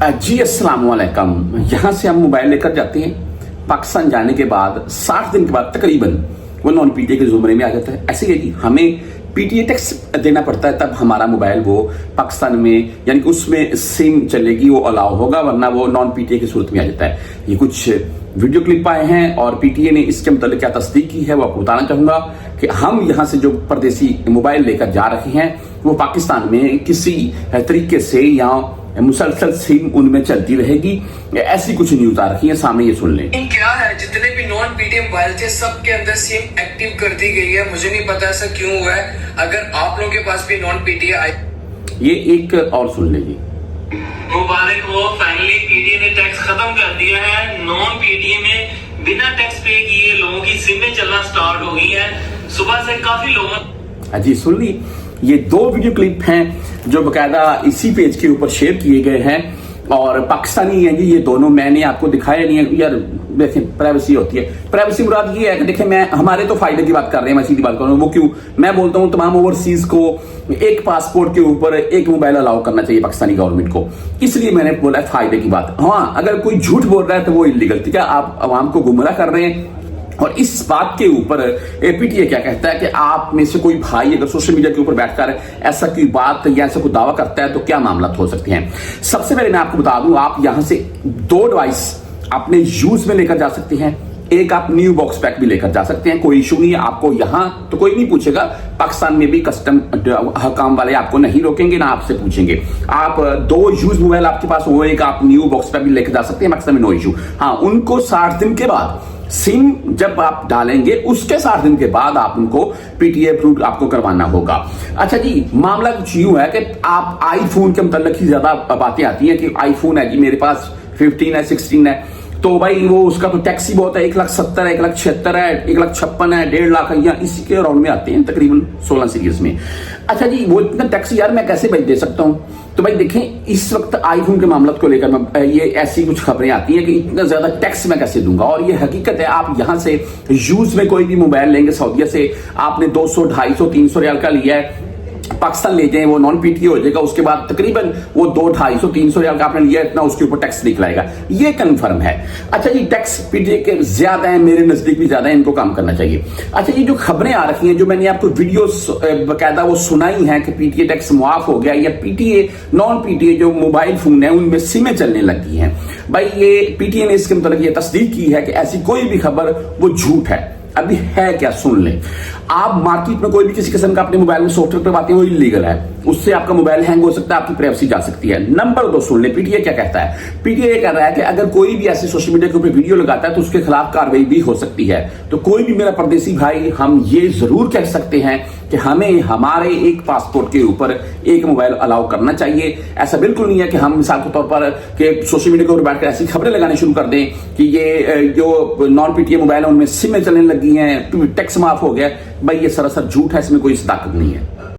जी अस्सलाम वालेकुम। यहाँ से हम मोबाइल लेकर जाते हैं, पाकिस्तान जाने के बाद 60 दिन के बाद तकरीबन वो नॉन पीटीए के जुमरे में आ जाता है। ऐसे ही हमें पीटीए टैक्स देना पड़ता है, तब हमारा मोबाइल वो पाकिस्तान में यानी कि उसमें सिम चलेगी, वो अलाउ होगा, वरना वो नॉन पीटीए की सूरत में आ जाता है। ये कुछ वीडियो क्लिप आए हैं और पीटीए ने इसके मतलब क्या तस्दीक की है वो आपको बताना चाहूंगा कि हम यहाँ से जो परदेसी मोबाइल लेकर जा रहे हैं वो पाकिस्तान में किसी तरीके से या मुसलसल सिम उनमें चलती रहेगी, ऐसी कुछ न्यूज आ रही है सामने, ये सुन लें। क्या है, जितने भी नॉन पीटीए मोबाइल थे सब के अंदर सिम एक्टिव कर दी गई है। मुझे नहीं पता ऐसा क्यों हुआ है। अगर आप लोगों के पास भी नॉन पीटीए आई, ये एक और सुन लीजिए। मुबारक हो, फाइनली पीटीए ने टैक्स खत्म कर दिया है। नॉन पीटीए में बिना टैक्स पे किए लोगों की सिमें चलना स्टार्ट हो गई है। सुबह से काफी लोगों अजी सुन ली, ये दो वीडियो क्लिप हैं जो बकायदा इसी पेज के ऊपर शेयर किए गए हैं और पाकिस्तानी हैं जी ये दोनों। मैंने आपको दिखाया नहीं है यार, देखें प्राइवेसी होती है। प्राइवेसी मुराद ये है कि देखें, मैं हमारे तो फायदे की बात कर रहे हैं, मैं सीधी बात कर रहा हूँ। वो क्यों मैं बोलता हूँ तमाम ओवरसीज को एक पासपोर्ट के ऊपर एक मोबाइल अलाउ करना चाहिए पाकिस्तानी गवर्नमेंट को, इसलिए मैंने बोला फायदे की बात। हाँ, अगर कोई झूठ बोल रहा है तो वो इलीगल, ठीक है, आप आवाम को गुमराह कर रहे हैं। और इस बात के ऊपर पीटीए क्या कहता है कि आप में से कोई भाई अगर सोशल मीडिया के ऊपर बैठकर ऐसा कोई बात या ऐसा कोई दावा करता है तो क्या मामला हो सकते हैं। सबसे पहले मैं आपको बता दूं, आप यहां से दो डिवाइस अपने यूज में लेकर जा सकते हैं, एक आप न्यू बॉक्स पैक भी लेकर जा सकते हैं, कोई इशू नहीं है। आपको यहां तो कोई नहीं पूछेगा, पाकिस्तान में भी कस्टम हकाम वाले आपको नहीं रोकेंगे ना आपसे पूछेंगे। आप दो यूज मोबाइल आपके पास हो, एक आप न्यू बॉक्स पैक भी लेकर जा सकते हैं, पाकिस्तान में नो इशू। हाँ, उनको 60 दिन के बाद सिम जब आप डालेंगे उसके 60 दिन के बाद आप उनको पीटीए अप्रूव आपको करवाना होगा। अच्छा जी, मामला कुछ यूं है कि आप आईफोन के मतलब ही ज्यादा बातें आती हैं कि आईफोन है जी मेरे पास 15 है 16 है, तो भाई वो उसका तो टैक्स ही बहुत है, 1,70,000 है, 1,76,000 है, 1,56,000 है, 1.5 लाख है, या इसी के राउंड में आते हैं तकरीबन 16 सीरीज में। अच्छा जी, वो इतना टैक्स यार मैं कैसे भाई दे सकता हूं? तो भाई देखें, इस वक्त आईफोन के मामले को लेकर मैं ये ऐसी कुछ खबरें आती हैं कि इतना ज्यादा टैक्स मैं कैसे दूंगा, और ये हकीकत है। आप यहां से यूज में कोई भी मोबाइल लेंगे सऊदीया से, आपने 200, 250, 300 रियाल का लिया है, पाकिस्तान ले जाएं वो नॉन पीटीए हो जाएगा, उसके बाद तकरीबन वो 200, 250, 300 रियाल का आपने लिया इतना उसके ऊपर टैक्स निकलाएगा, ये कंफर्म है। अच्छा जी, टैक्स पीटीए के ज्यादा है, मेरे नजदीक भी ज्यादा है, इनको काम करना चाहिए। अच्छा, ये जो खबरें आ रही हैं, जो मैंने आपको वीडियो बकायदा वो सुनाई है कि पीटीए टैक्स मुआफ हो गया या पीटीए नॉन पीटीए जो मोबाइल फोन है उनमें सिमें चलने लगी हैं, भाई ये पीटीए ने इसके मतलब ये तस्दीक की है कि ऐसी कोई भी खबर वो झूठ है। अभी है क्या, सुन लें। आप मार्केट में कोई भी किसी किस्म का अपने मोबाइल में सॉफ्टवेयर करवाते हैं वो इलीगल है, उससे आपका मोबाइल हैंग हो सकता है, आपकी प्राइवेसी जा सकती है। नंबर 2 सुन लें, पीटीए क्या कहता है। पीटीए ये कह रहा है कि अगर कोई भी ऐसे सोशल मीडिया के ऊपर वीडियो लगाता है तो उसके खिलाफ कार्रवाई भी हो सकती है। तो कोई भी मेरा परदेसी भाई, हम ये जरूर कह सकते हैं कि हमें हमारे एक पासपोर्ट के ऊपर एक मोबाइल अलाउ करना चाहिए। ऐसा बिल्कुल नहीं है कि हम मिसाल के तौर पर कि सोशल मीडिया के ऊपर बैठकर ऐसी खबरें लगाने शुरू कर दें कि ये जो नॉन पीटीए मोबाइल है उनमें सिमें चलने लगी हैं, टैक्स माफ हो गया। भाई ये सरासर झूठ है, इसमें कोई सदाकत नहीं है।